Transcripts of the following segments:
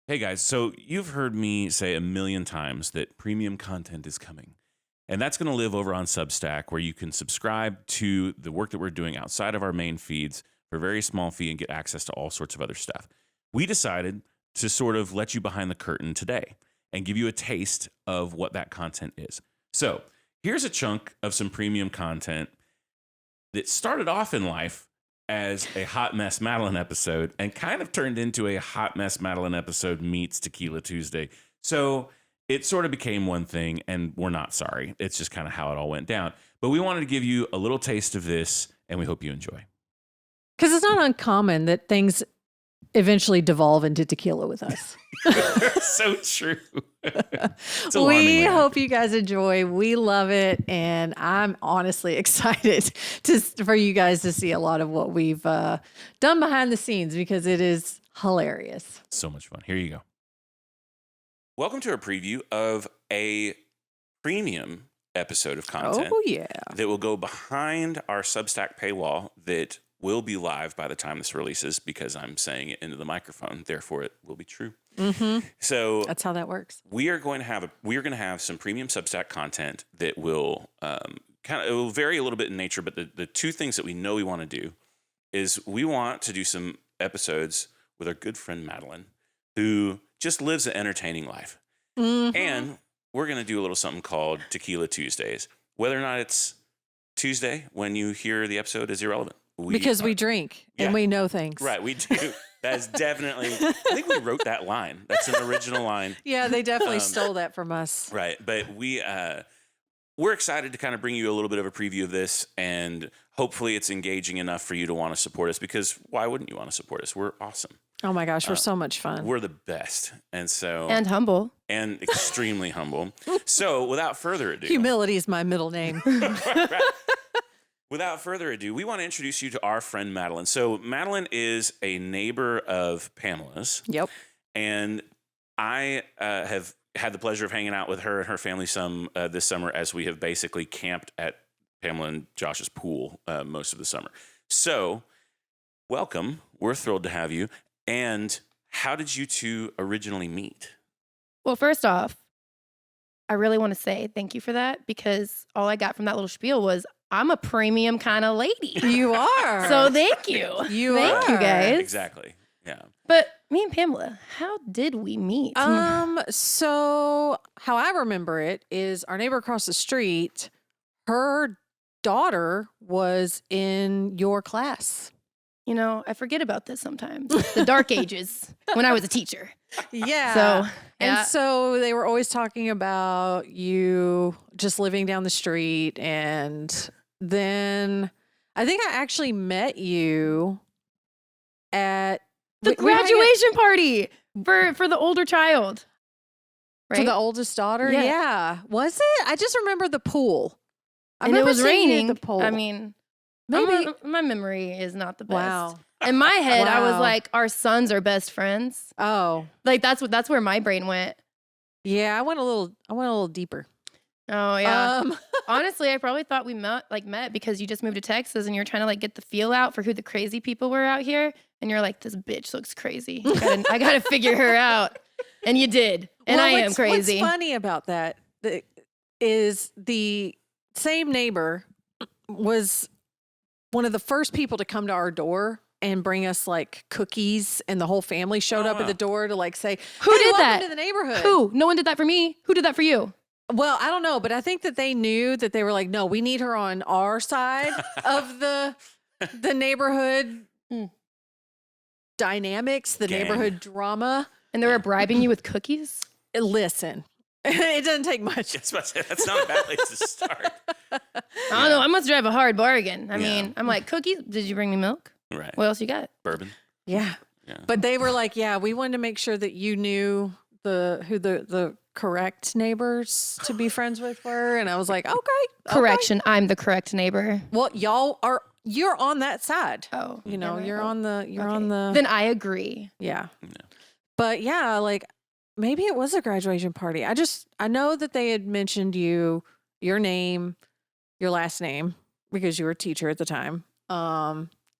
Hey guys, so you've heard me say a million times that premium content is coming. And that's going to live over on Substack, where you can subscribe to the work that we're doing outside of our main feeds for a very small fee and get access to all sorts of other stuff. We decided to sort of let you behind the curtain today and give you a taste of what that content is. So here's a chunk of some premium content that started off in life as a Hot Mess Madeline episode and kind of turned into a Hot Mess Madeline episode meets Tequila Tuesday. So it sort of became one thing, and we're not sorry. It's just kind of how it all went down. But we wanted to give you a little taste of this, and we hope you enjoy. Because it's not uncommon that things eventually devolve into tequila with us. So true. We hope you guys enjoy. We love it. And I'm honestly excited for you guys to see a lot of what we've done behind the scenes, because it is hilarious. So much fun. Here you go. Welcome to a preview of a premium episode of content. Oh, yeah. That will go behind our Substack paywall that will be live by the time this releases, because I'm saying it into the microphone. Therefore, it will be true. Mm-hmm. So that's how that works. We are going to have some premium Substack content that will it will vary a little bit in nature. But the two things that we know we want to do is we want to do some episodes with our good friend Madeline, who just lives an entertaining life, and we're going to do a little something called Tequila Tuesdays. Whether or not it's Tuesday when you hear the episode is irrelevant. Because we drink and we know things. Right, we do. That is definitely, I think we wrote that line. That's an original line. Yeah, they definitely stole that from us. Right, but we're excited to kind of bring you a little bit of a preview of this, and hopefully it's engaging enough for you to want to support us, because why wouldn't you want to support us? We're awesome. Oh my gosh, we're so much fun. We're the best. And humble. And extremely humble. So without further ado. Humility is my middle name. Right. Without further ado, we want to introduce you to our friend Madeline. So Madeline is a neighbor of Pamela's. Yep. And I have had the pleasure of hanging out with her and her family some this summer, as we have basically camped at Pamela and Josh's pool most of the summer. So welcome. We're thrilled to have you. And how did you two originally meet? Well, first off, I really want to say thank you for that, because all I got from that little spiel was, I'm a premium kind of lady. You are. So thank you. Thank you, guys. Exactly. Yeah. But me and Pamela, how did we meet? So how I remember it is our neighbor across the street, her daughter was in your class. You know, I forget about this sometimes. The dark ages when I was a teacher. Yeah. So, and so they were always talking about you just living down the street. And then I think I actually met you at the graduation party for the older child. Right? For the oldest daughter? Yeah. Was it? I just remember the pool. And it was raining. The pool. I mean, maybe my memory is not the best. Wow. In my head, I was like, our sons are best friends. Oh. Like that's where my brain went. Yeah, I went a little deeper. Oh yeah. Honestly, I probably thought we met because you just moved to Texas and you're trying to like get the feel out for who the crazy people were out here, and you're like, this bitch looks crazy. I gotta figure her out, and you did, and I am crazy. What's funny about that is the same neighbor was one of the first people to come to our door and bring us like cookies, and the whole family showed up at the door to like say, who did that? To the neighborhood. Who? No one did that for me. Who did that for you? Well, I don't know, but I think that they knew that they were like, no, we need her on our side of the neighborhood dynamics, the neighborhood drama. And they were bribing you with cookies? Listen, it doesn't take much. That's not a bad place to start. I don't know. I must drive a hard bargain. I mean, I'm like, cookies? Did you bring me milk? Right. What else you got? Bourbon. Yeah. But they were like, yeah, we wanted to make sure that you knew who the correct neighbors to be friends with were. And I was like, okay. Correction. I'm the correct neighbor. Well, you're on that side. Oh. You're on the. Then I agree. Yeah. But yeah, like maybe it was a graduation party. I know that they had mentioned your name, your last name, because you were a teacher at the time.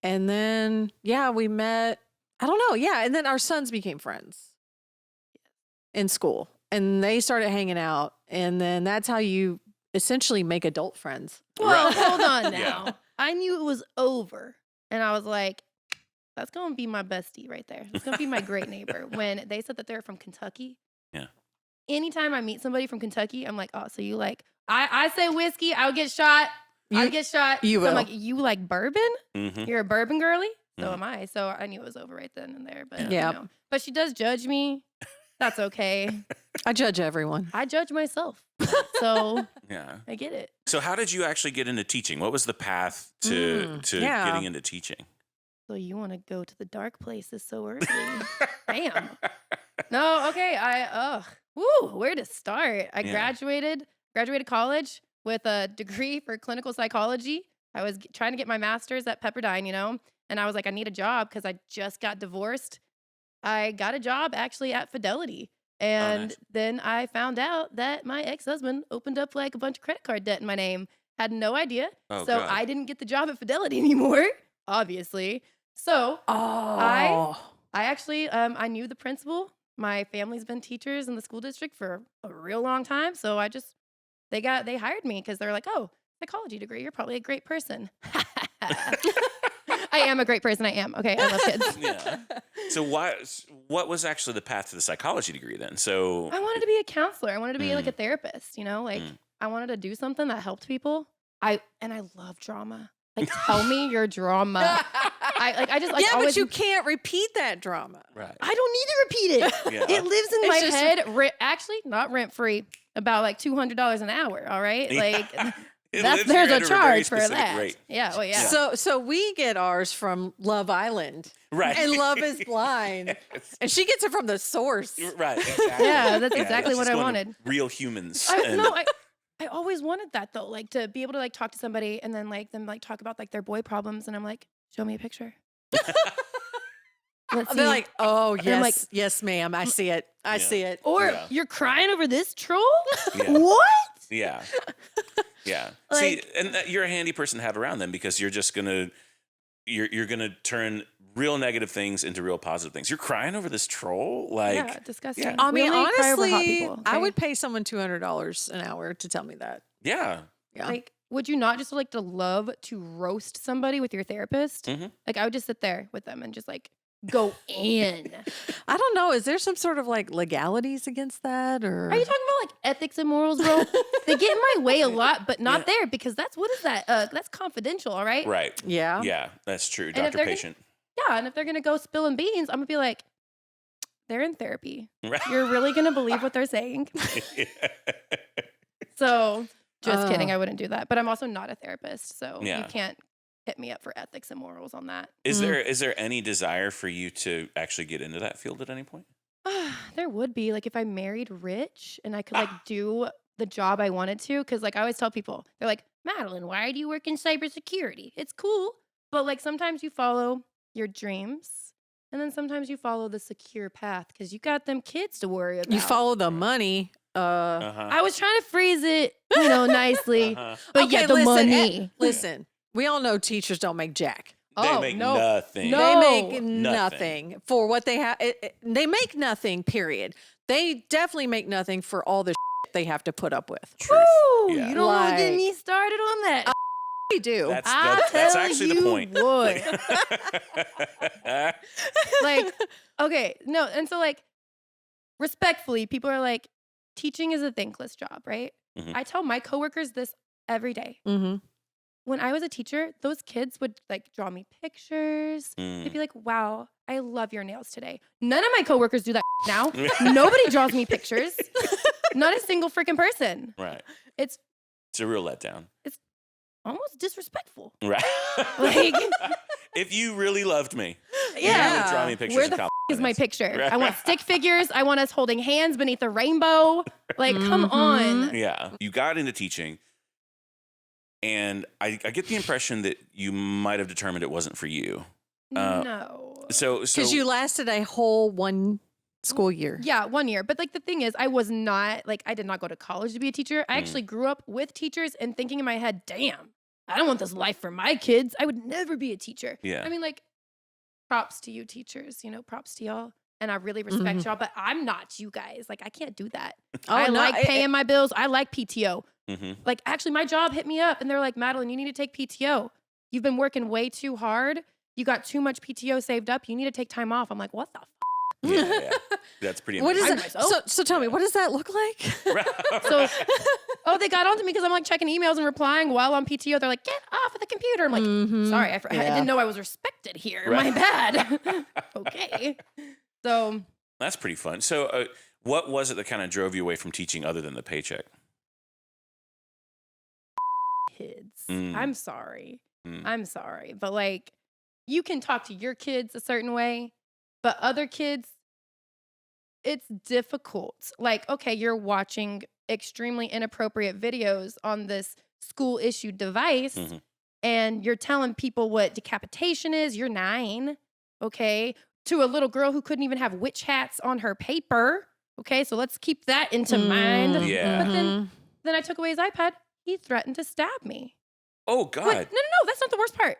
And then, we met, I don't know. Yeah. And then our sons became friends. in school, and they started hanging out, and then that's how you essentially make adult friends. Well, Right. hold on now. Yeah. I knew it was over. And I was like, that's going to be my bestie right there. That's going to be my great neighbor. When they said that they're from Kentucky. Yeah. Anytime I meet somebody from Kentucky, I'm like, oh, so you like, I say whiskey, I would get shot. I would get shot. You so I'm will. like, you like bourbon? Mhm. You're a bourbon girly? So Mhm. am I. So I knew it was over right then and there. But, Yeah. you know. But she does judge me. That's okay. I judge everyone. I judge myself. So Yeah. I get it. So how did you actually get into teaching? What was the path to yeah. getting into teaching? So you want to go to the dark places so early? Bam. No, okay. Where to start? I Yeah. graduated college with a degree for clinical psychology. I was trying to get my master's at Pepperdine, you know, and I was like, I need a job because I just got divorced. I got a job actually at Fidelity. And nice. then I found out that my ex-husband opened up like a bunch of credit card debt in my name. Had no idea. Oh, So God. I didn't get the job at Fidelity anymore, obviously. So I actually, I knew the principal. My family's been teachers in the school district for a real long time. So they hired me because they're like, oh, psychology degree. You're probably a great person. I am a great person. I am. Okay. I love kids. Yeah. So what was actually the path to the psychology degree then? So I wanted to be a counselor. I wanted to be like a therapist, you know, like Mm. I wanted to do something that helped people. I love drama. Like tell me your drama. I just like yeah, always, but you can't repeat that drama. right. I don't need to repeat it. Yeah. It lives in It's my just- head. Actually, not rent free. About like $200 an hour. All right, Yeah. like It that's lives there's here a at very charge for specific that. rate. Yeah. Oh yeah. So we get ours from Love Island Right. and Love is Blind, Yes. and she gets it from the source. Right. Exactly. Yeah, that's exactly it's what just I going to wanted. Real humans. I always wanted that though, like to be able to like talk to somebody and then like them like talk about like their boy problems, and I'm like, show me a picture. Let's see. They're like, oh I'm yes, like- yes, ma'am, I see it, I Yeah. see it. or Yeah. you're crying over this troll? Yeah. What? Yeah. Yeah. Like- See, and you're a handy person to have around then because you're just you're gonna turn real negative things into real positive things. You're crying over this troll, like Yeah, disgusting. yeah. I We mean, only cry over hot honestly, people, I okay? would pay someone $200 an hour to tell me that. yeah. Yeah. Like, would you not just like to love to roast somebody with your therapist? Mhm. Like, I would just sit there with them and just like go in. I don't know. Is there some sort of like legalities against that, or Are you talking about like ethics and morals, bro? They get in my way a lot, but not Yeah. there because what is that? That's confidential, all right? Right. Yeah. Yeah, that's true. if Doctor they're patient. Yeah, and if they're gonna go spilling beans, I'm gonna be like, they're in therapy. Right. You're really gonna believe what they're saying? So, just kidding, I wouldn't do that. But I'm also not a therapist, so Yeah. you can't hit me up for ethics and morals on that. Is there any desire for you to actually get into that field at any point? There would be, like, if I married rich and I could like do the job I wanted to, because like I always tell people, they're like, Madeline, why do you work in cybersecurity? It's cool, but like sometimes you follow your dreams, and then sometimes you follow the secure path because you got them kids to worry about. You follow the money. Uh-huh. I was trying to phrase it, nicely, Uh-huh. but Okay, yeah, the listen, money. Listen, we all know teachers don't make jack. They make no. nothing. No. They make Nothing. nothing for what they have. They make nothing, period. They definitely make nothing for all the they have to put up with. Truth. Woo, Yeah. you don't want to get Like- me started on that. They do. That's actually the point. Would. Like, okay, no, and so like, respectfully, people are like, teaching is a thankless job, right? Mhm. I tell my coworkers this every day. Mm-hmm. When I was a teacher, those kids would like draw me pictures. Mm. They'd be like, "Wow, I love your nails today." None of my coworkers do that now. Nobody draws me pictures. Not a single freaking person. Right. It's It's a real letdown. almost disrespectful. Right. Like- if you really loved me, you Yeah. would draw me pictures Where of the is my compliments. picture? I want stick figures. I want us holding hands beneath a rainbow. Like, come on. Yeah. You got into teaching, and I get the impression that you might have determined it wasn't for you. No. So Because you lasted a whole one school year. Yeah, 1 year. But like the thing is, I did not go to college to be a teacher. I actually grew up with teachers and thinking in my head, damn, I don't want this life for my kids. I would never be a teacher. Yeah. I mean, like, props to you teachers, props to y'all. and I really respect y'all, but I'm not you guys. Like, I can't do that. Oh, I no, like paying my bills. I like PTO. Mm-hmm. Like, actually, my job hit me up and they're like, Madeline, you need to take PTO. You've been working way too hard. You got too much PTO saved up. You need to take time off. I'm like, what the f? Yeah. That's pretty What amazing. is that? So tell me, what does that look like? So, they got onto me because I'm like checking emails and replying while on PTO. They're like, get off of the computer. I'm like, sorry, I didn't know I was respected here. My bad. Okay. So. That's pretty fun. So what was it that kind of drove you away from teaching other than the paycheck? Kids. I'm sorry. I'm sorry. But like, you can talk to your kids a certain way, but other kids, it's difficult. Like, okay, you're watching extremely inappropriate videos on this school issued device and you're telling people what decapitation is. You're 9, okay, to a little girl who couldn't even have witch hats on her paper. Okay, so let's keep that into mind. Yeah. But then I took away his iPad. He threatened to stab me. Oh, God. No, that's not the worst part.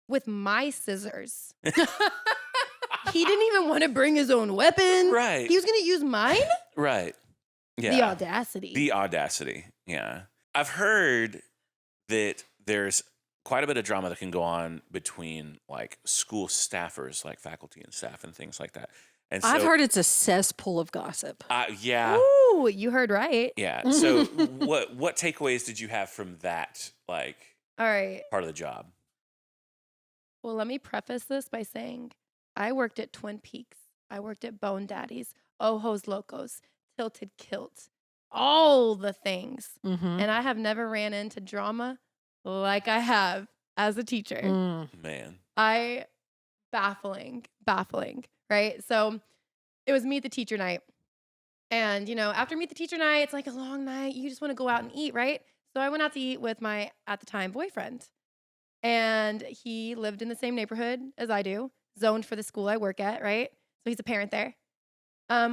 With my scissors. He didn't even want to bring his own weapon. Right. He was going to use mine? Right. Yeah. The audacity. The audacity. Yeah. I've heard that there's quite a bit of drama that can go on between like school staffers, like faculty and staff and things like that. And so, I've heard it's a cesspool of gossip. Yeah. Ooh, you heard right. Yeah. So what takeaways did you have from that, like, All right. part of the job? Well, let me preface this by saying I worked at Twin Peaks. I worked at Bone Daddies, Ojos Locos, Tilted Kilt, all the things. And I have never ran into drama like I have as a teacher. Man. Baffling, right? So it was Meet the Teacher night. And, after Meet the Teacher night, it's like a long night. You just want to go out and eat, right? So I went out to eat with my, at the time, boyfriend. And he lived in the same neighborhood as I do, zoned for the school I work at, right? So he's a parent there.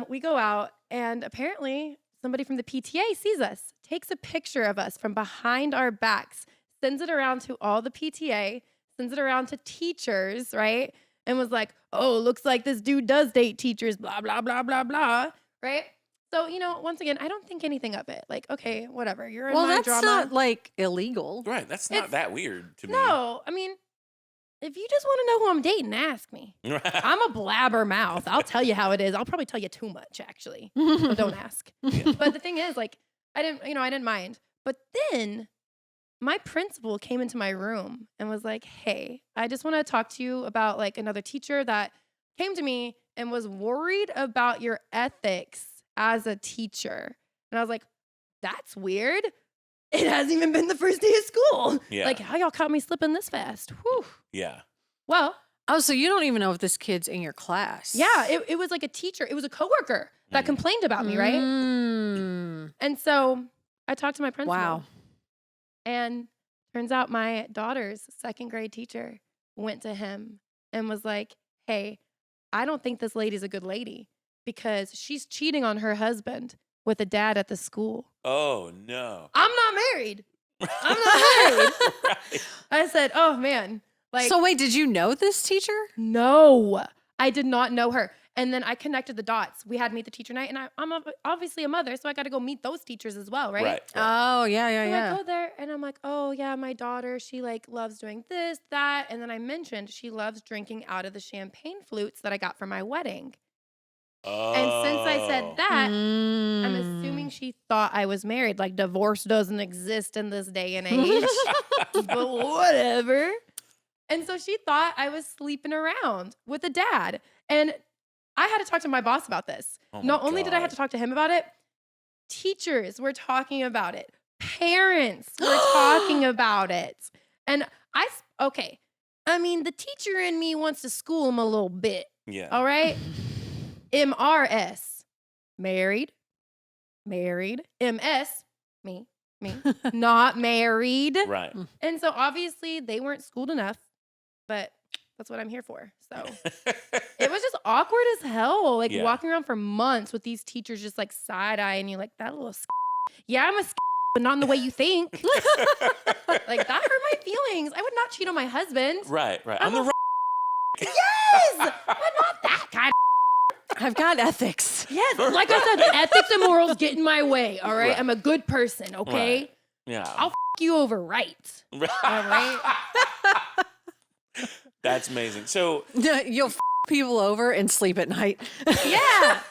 We go out, and apparently somebody from the PTA sees us, takes a picture of us from behind our backs, sends it around to all the PTA, sends it around to teachers, right? And was like, oh, looks like this dude does date teachers, blah, blah, blah, blah, blah, right? So, once again, I don't think anything of it. Like, okay, whatever. You're in my that's drama. not like illegal. Right. That's not that weird to me. No, I mean, if you just want to know who I'm dating, ask me. I'm a blabbermouth. I'll tell you how it is. I'll probably tell you too much, actually. So don't ask. But the thing is, like, I didn't mind. But then my principal came into my room and was like, hey, I just want to talk to you about like another teacher that came to me and was worried about your ethics as a teacher. And I was like, that's weird. It hasn't even been the first day of school. Yeah. Like, how y'all caught me slipping this fast? Whew. Yeah. Well. Oh, so you don't even know if this kid's in your class. Yeah, it was like a teacher. It was a coworker that complained about me, right? And so I talked to my principal. Wow. And turns out my daughter's second grade teacher went to him and was like, hey, I don't think this lady's a good lady because she's cheating on her husband with a dad at the school. Oh, no. I'm not married. I'm not married. Right. I said, oh, man. Like, So wait, did you know this teacher? No, I did not know her. And then I connected the dots. We had Meet the Teacher night, and I'm obviously a mother, so I got to go meet those teachers as well, right? Right. Oh, yeah, So yeah. I go there, and I'm like, oh, yeah, my daughter, she, like, loves doing this, that. And then I mentioned she loves drinking out of the champagne flutes that I got for my wedding. Oh. And since I said that, I'm assuming she thought I was married. Like, divorce doesn't exist in this day and age. But whatever. And so she thought I was sleeping around with a dad. And I had to talk to my boss about this. Oh Not only did I have to talk to him about it, teachers were talking about it. Parents were talking about it. And okay. I mean, the teacher in me wants to school him a little bit. Yeah. All right? MRS, married. MS, me, not married. Right. And so obviously they weren't schooled enough, but that's what I'm here for. So it was just awkward as hell. Like walking around for months with these teachers just like side-eyeing you like, that little yeah, I'm a but not in the way you think. Like that hurt my feelings. I would not cheat on my husband. Right. I'm the Yes! But not that kind I've got ethics. Yes, like I said, ethics and morals get in my way. All right, Right. I'm a good person. Okay, Right. Yeah. I'll you over right. All right. That's amazing. So You'll people over and sleep at night. Yeah.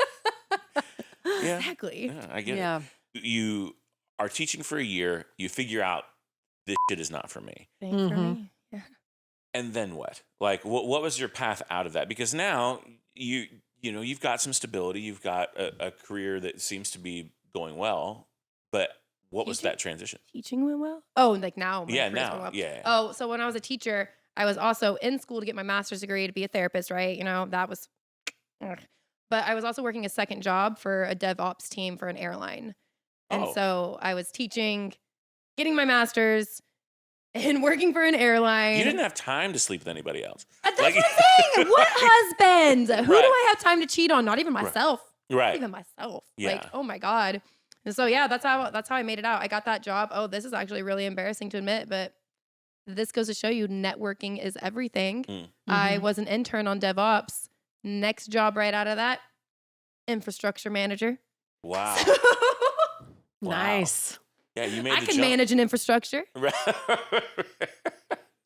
yeah, Exactly. yeah, I get Yeah. it. You are teaching for a year. You figure out this shit is not for me. Thank for Mhm. me. Yeah. And then what? Like, what was your path out of that? Because now you've got some stability. You've got a career that seems to be going well. But what was Teaching? that transition? Teaching went well. Oh, like now. my Yeah, career's now. going well. Yeah. Oh, so when I was a teacher, I was also in school to get my master's degree to be a therapist, right? You know, that was, ugh. But I was also working a second job for a DevOps team for an airline. And Oh. so I was teaching, getting my master's, and working for an airline. You didn't have time to sleep with anybody else. That's like- what I'm saying. What husband? Who Right. do I have time to cheat on? Not even myself. Not Right. even myself. Yeah. Like, oh my God. And so yeah, that's how I made it out. I got that job. Oh, this is actually really embarrassing to admit, but this goes to show you networking is everything. Mm. I was an intern on DevOps. Next job right out of that, infrastructure manager. Wow. Wow. Nice. Yeah, you made I the can jump. manage an infrastructure. Right.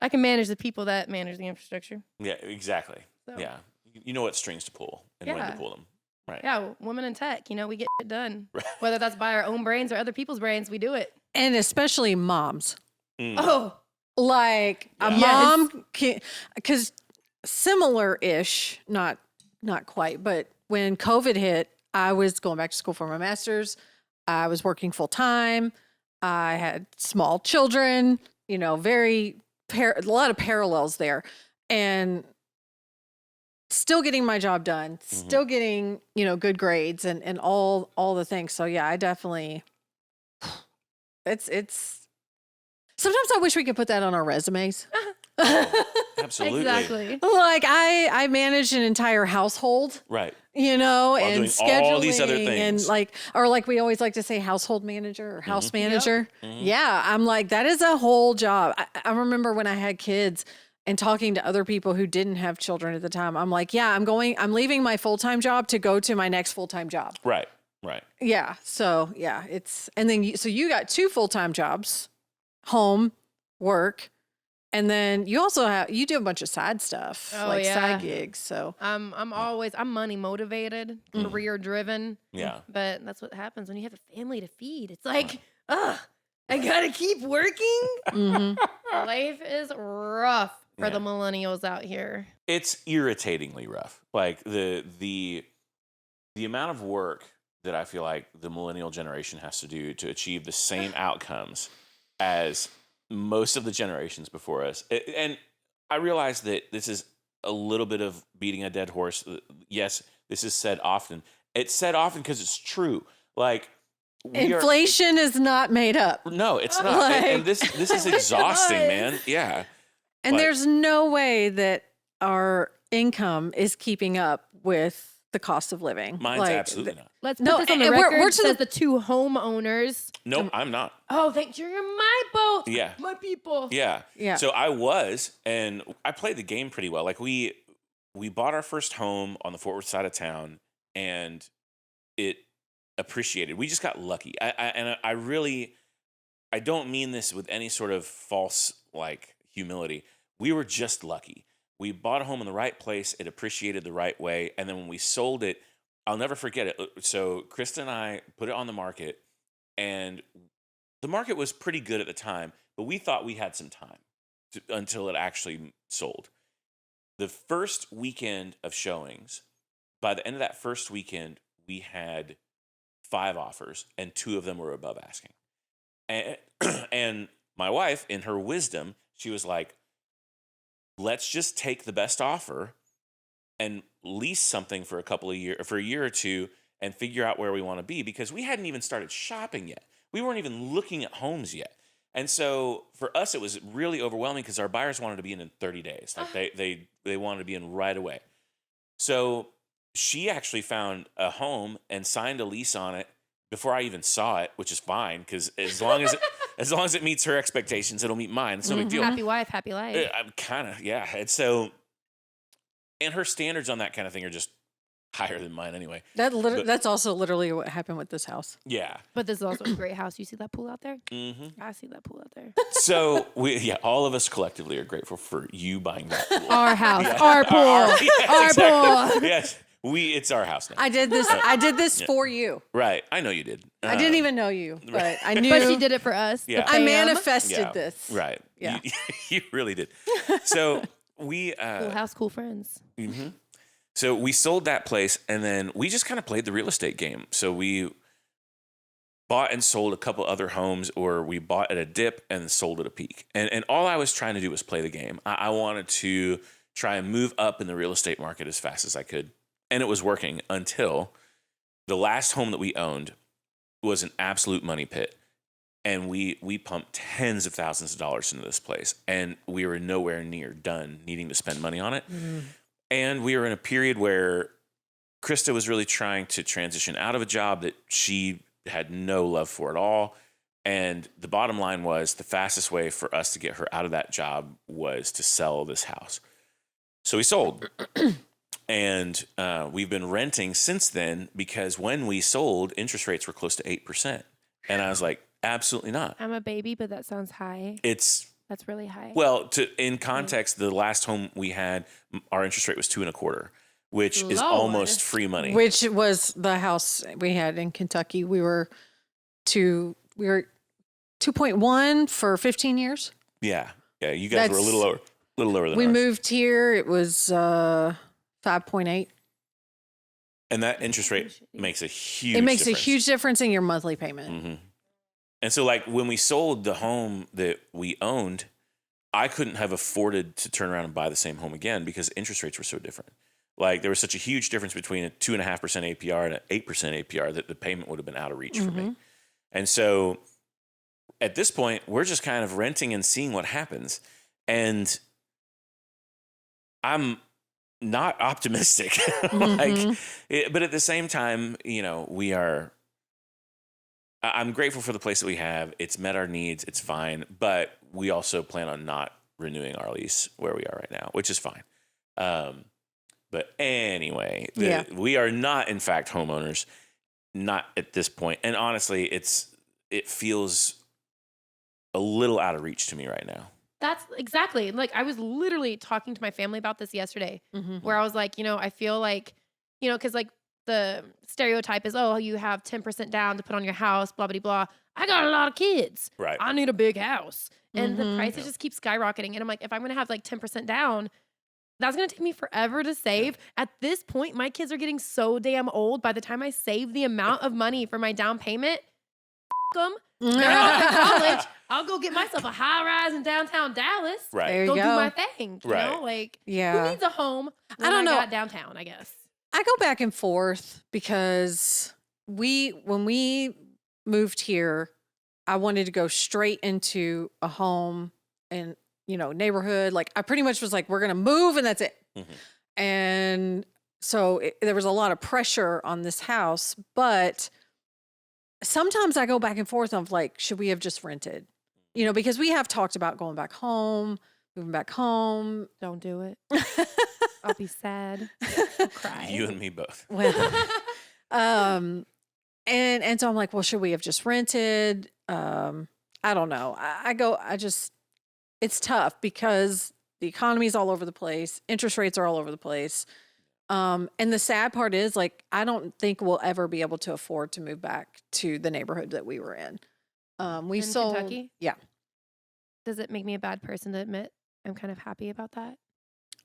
I can manage the people that manage the infrastructure. Yeah, exactly. So, Yeah. You know what strings to pull and when Yeah. to pull them. Right. Yeah, women in tech, we get it done. Whether that's by our own brains or other people's brains, we do it. And especially moms. Mm. Oh, Like a Yeah. mom can, because similar-ish, not quite, but when COVID hit, I was going back to school for my master's. I was working full time. I had small children, a lot of parallels there, and still getting my job done, still getting, good grades and all the things. So yeah, I definitely, it's, sometimes I wish we could put that on our resumes. Absolutely. exactly. Like I managed an entire household, Right. and doing scheduling all these other and things. like we always like to say household manager or house manager. Mhm. Yeah. I'm like, that is a whole job. I remember when I had kids and talking to other people who didn't have children at the time. I'm like, yeah, I'm leaving my full-time job to go to my next full-time job. Right. Right. Yeah. So yeah, and then you got 2 full-time jobs, home, work. And then you also you do a bunch of side stuff, Oh, yeah. side gigs. So I'm money motivated, career driven. Yeah. But that's what happens when you have a family to feed. It's like, I gotta keep working. mhm. Life is rough for Yeah. the millennials out here. It's irritatingly rough. Like the amount of work that I feel like the millennial generation has to do to achieve the same outcomes as most of the generations before us. And I realize that this is a little bit of beating a dead horse. Yes, this is said often. It's said often because it's true. Like Inflation is not made up. No, it's not. And this is exhausting, man. Yeah. And Like- there's no way that our income is keeping up with the cost of living. Mine's absolutely not. Let's put No, this on the and we're record. to Says the- the 2 homeowners. Nope, I'm not. Oh, thank you. You're my boat. Yeah. My people. Yeah. Yeah. So I was, and I played the game pretty well. Like we bought our first home on the Fort Worth side of town, and it appreciated. We just got lucky. I really, I don't mean this with any sort of false like humility. We were just lucky. We bought a home in the right place. It appreciated the right way. And then when we sold it, I'll never forget it. So Krista and I put it on the market, and the market was pretty good at the time, but we thought we had some time until it actually sold. The first weekend of showings, by the end of that first weekend, we had 5 offers, and 2 of them were above asking. And my wife, in her wisdom, she was like, let's just take the best offer and lease something for a year or 2 and figure out where we want to be, because we hadn't even started shopping yet. We weren't even looking at homes yet. And so for us, it was really overwhelming because our buyers wanted to be in 30 days. Like they wanted to be in right away. So she actually found a home and signed a lease on it before I even saw it, which is fine, because as long as it meets her expectations, it'll meet mine. It's no big deal. Happy wife, happy life. I'm kind of, yeah. And so, and her standards on that kind of thing are just higher than mine anyway. That's also literally what happened with this house. Yeah. But this is also a great house. You see that pool out there? Mm-hmm. I see that pool out there. So all of us collectively are grateful for you buying that pool. Our house, our pool, our exactly. pool. Yes, it's our house now. I did this for you. Right, I know you did. I didn't even know you, but I knew. But she did it for us. Yeah. I fam. manifested this. Right. Yeah. You really did. So we Cool house, cool friends. Mm-hmm. So we sold that place, and then we just kind of played the real estate game. So we bought and sold a couple other homes, or we bought at a dip and sold at a peak. And all I was trying to do was play the game. I wanted to try and move up in the real estate market as fast as I could. And it was working until the last home that we owned was an absolute money pit. And we pumped tens of thousands of dollars into this place. And we were nowhere near done needing to spend money on it. Mm. And we were in a period where Krista was really trying to transition out of a job that she had no love for at all. And the bottom line was the fastest way for us to get her out of that job was to sell this house. So we sold. And we've been renting since then because when we sold, interest rates were close to 8%. And I was like, absolutely not. I'm a baby, but that sounds high. That's really high. Well, in context, the last home we had, our interest rate was 2.25%, which is almost free money. Which was the house we had in Kentucky. We were 2.1 for 15 years. Yeah. You guys were a little lower than we ours. moved here. It was 5.8. And that interest rate makes a huge difference. difference. A huge difference in your monthly payment. Mm-hmm. And so, like, when we sold the home that we owned, I couldn't have afforded to turn around and buy the same home again because interest rates were so different. Like, there was such a huge difference between a 2.5% APR and an 8% APR that the payment would have been out of reach for me. And so, at this point, we're just kind of renting and seeing what happens. And I'm not optimistic. But at the same time, I'm grateful for the place that we have. It's met our needs. It's fine. But we also plan on not renewing our lease where we are right now, which is fine. But anyway, we are not, in fact, homeowners, not at this point. And honestly, it feels a little out of reach to me right now. That's exactly. Like, I was literally talking to my family about this yesterday, where I was like, I feel like, because like the stereotype is, oh, you have 10% down to put on your house, blah, blah, blah. I got a lot of kids. Right. I need a big house. And the prices just keep skyrocketing. And I'm like, if I'm going to have like 10% down, that's going to take me forever to save. At this point, my kids are getting so damn old. By the time I save the amount of money for my down payment, them. They're off to college. I'll go get myself a high rise in downtown Dallas. Right. There you go go. do my thing. You know, like, who needs a home? I don't know. Downtown, I guess. I go back and forth because when we moved here, I wanted to go straight into a home and, neighborhood. Like, I pretty much was like, we're going to move and that's it. Mm-hmm. And so there was a lot of pressure on this house, but sometimes I go back and forth of like, should we have just rented? Because we have talked about going back home, moving back home. Don't do it. I'll be sad. I'll cry. You and me both. Well, and so I'm like, well, should we have just rented? I don't know. It's tough because the economy is all over the place. Interest rates are all over the place. And the sad part is, like, I don't think we'll ever be able to afford to move back to the neighborhood that we were in. We sold Kentucky? Yeah. Does it make me a bad person to admit I'm kind of happy about that?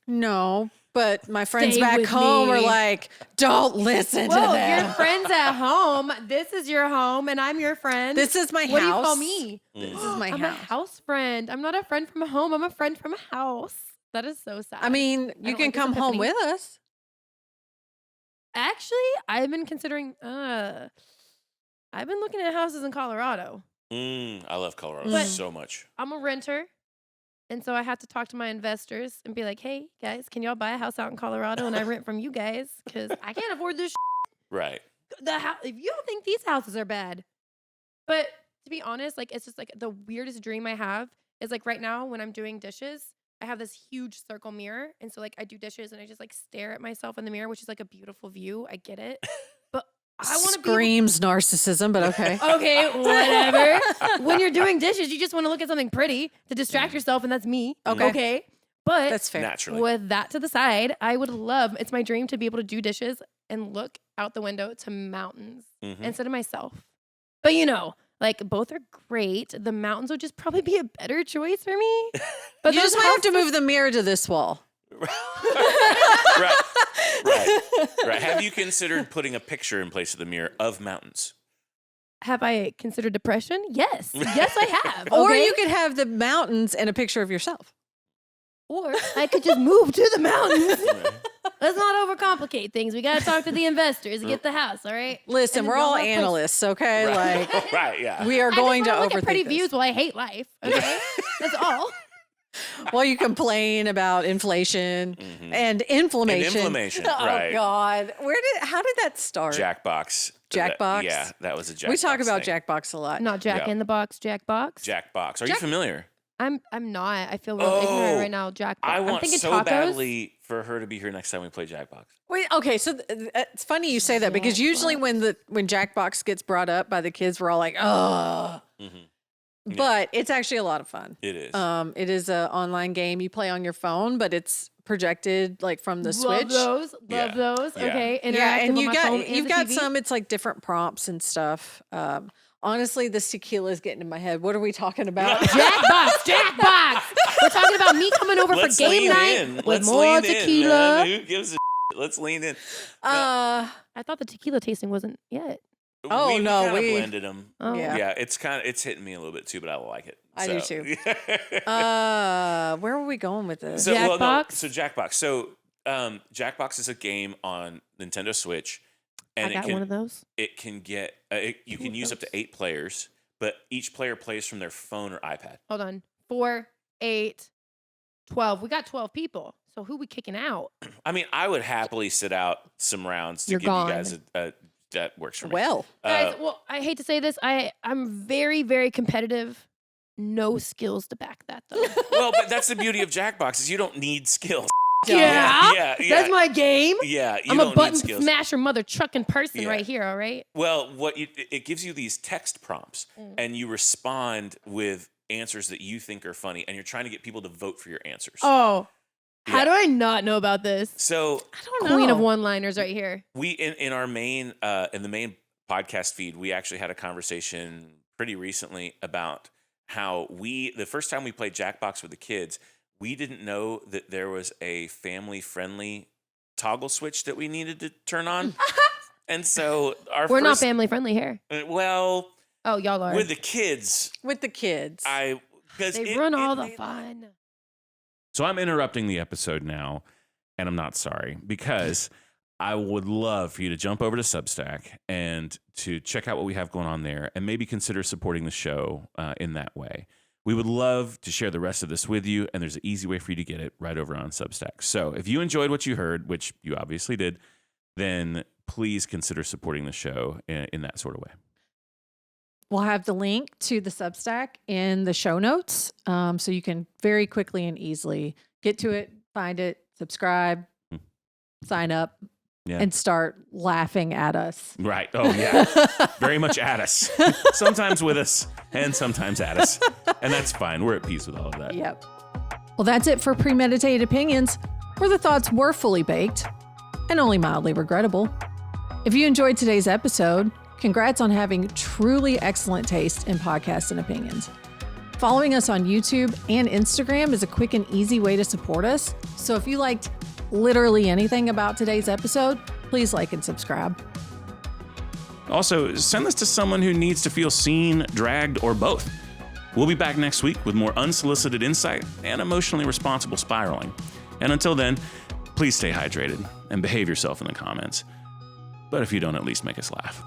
No, but my friends Stay back with home me. are like, don't listen to Whoa, them. your friends at home. This is your home, and I'm your friend. This is my What house. do you call me? This is my I'm house. a house friend. I'm not a friend from a home. I'm a friend from a house. That is so sad. I mean, you don't can like this come home epiphany. with us. Actually, I've been considering. I've been looking at houses in Colorado. I love Colorado But- so much. I'm a renter. And so I have to talk to my investors and be like, hey, guys, can y'all buy a house out in Colorado and I rent from you guys? Because I can't afford this Right. If you don't think these houses are bad. But to be honest, like, it's just like the weirdest dream I have is like right now when I'm doing dishes, I have this huge circle mirror. And so like I do dishes and I just like stare at myself in the mirror, which is like a beautiful view. I get it. But I want to Screams narcissism, but okay. Okay, whatever. When you're doing dishes, you just want to look at something pretty to distract yourself, and that's me. Okay. But That's fair. Naturally. with that to the side, I would love, it's my dream to be able to do dishes and look out the window to mountains instead of myself. But you know, like both are great. The mountains would just probably be a better choice for me. But You just might have to move the mirror to this wall. Right. Have you considered putting a picture in place of the mirror of mountains? Have I considered depression? Yes. Yes, I have. Or okay? you could have the mountains and a picture of yourself. Or I could just move to the mountains. Let's not overcomplicate things. We got to talk to the investors and get the house, all right? Listen, And we're then all don't have analysts, okay? Right. Like, Right, yeah. we are I going to just wanna look at pretty overthink views this. while I hate life, okay? That's all. While you complain about inflation and inflammation. And inflammation, Oh, right. God. How did that start? Jackbox. Jackbox? Yeah, that was a Jackbox. We talk about thing. Jackbox a lot. Not Jack Yeah. in the Box, Jack Box. Jackbox. Are you familiar? I'm not. I feel real ignorant right now. Jack Box. I I'm want thinking so tacos. badly for her to be here next time we play Jackbox. Wait, okay, so it's funny you say that because usually when Jackbox gets brought up by the kids, we're all like, oh. But it's actually a lot of fun. It is. It is an online game you play on your phone, but it's projected like from the Switch. Love Yeah. those. Yeah. Okay, interactive Yeah, and on my phone and you've the got TV. some. It's like different prompts and stuff. Honestly, this tequila is getting in my head. What are we talking about? Jackbox. We're talking about me coming over Let's for game lean night in. with Let's more lean tequila. In, man. Who gives a Let's lean in. I thought the tequila tasting wasn't yet. Oh, we no, kind of we- blended them. Oh. Yeah. It's hitting me a little bit too, but I like it. I do too. Where were we going with this? Jackbox? So Jackbox. So Jackbox is a game on Nintendo Switch, and I got one of those. It can get you can use up to 8 players, but each player plays from their phone or iPad. Hold on. 4, 8, 12. We got 12 people. So who we kicking out? I mean, I would happily sit out some rounds to You're give gone. you guys a that works for me. Well, Guys, well, I hate to say this. I'm very, very competitive. No skills to back that though. Well, but that's the beauty of Jackbox is you don't need skills. Yeah. Yeah. That's my game. Yeah, you I'm don't a button need skills. smasher mother trucking person Yeah. right here, all right? Well, it gives you these text prompts, and you respond with answers that you think are funny, and you're trying to get people to vote for your answers. Oh. How Yeah. do I not know about this? So I don't know. Queen of one-liners right here. we in our main in the main podcast feed, we actually had a conversation pretty recently about how the first time we played Jackbox with the kids, we didn't know that there was a family-friendly toggle switch that we needed to turn on. And so We're not family friendly here. Well, Oh, y'all are. with the kids, With the kids. because They ruin all the fun. So I'm interrupting the episode now, and I'm not sorry, because I would love for you to jump over to Substack and to check out what we have going on there and maybe consider supporting the show in that way. We would love to share the rest of this with you, and there's an easy way for you to get it right over on Substack. So if you enjoyed what you heard, which you obviously did, then please consider supporting the show in that sort of way. We'll have the link to the Substack in the show notes, so you can very quickly and easily get to it, find it, subscribe, sign up, Yeah. and start laughing at us. Right. Oh, yeah. Very much at us. Sometimes with us and sometimes at us. And that's fine. We're at peace with all of that. Yep. Well, that's it for Premeditated Opinions, where the thoughts were fully baked and only mildly regrettable. If you enjoyed today's episode, congrats on having truly excellent taste in podcasts and opinions. Following us on YouTube and Instagram is a quick and easy way to support us. So if you liked literally anything about today's episode, please like and subscribe. Also, send this to someone who needs to feel seen, dragged, or both. We'll be back next week with more unsolicited insight and emotionally responsible spiraling. And until then, please stay hydrated and behave yourself in the comments. But if you don't, at least make us laugh.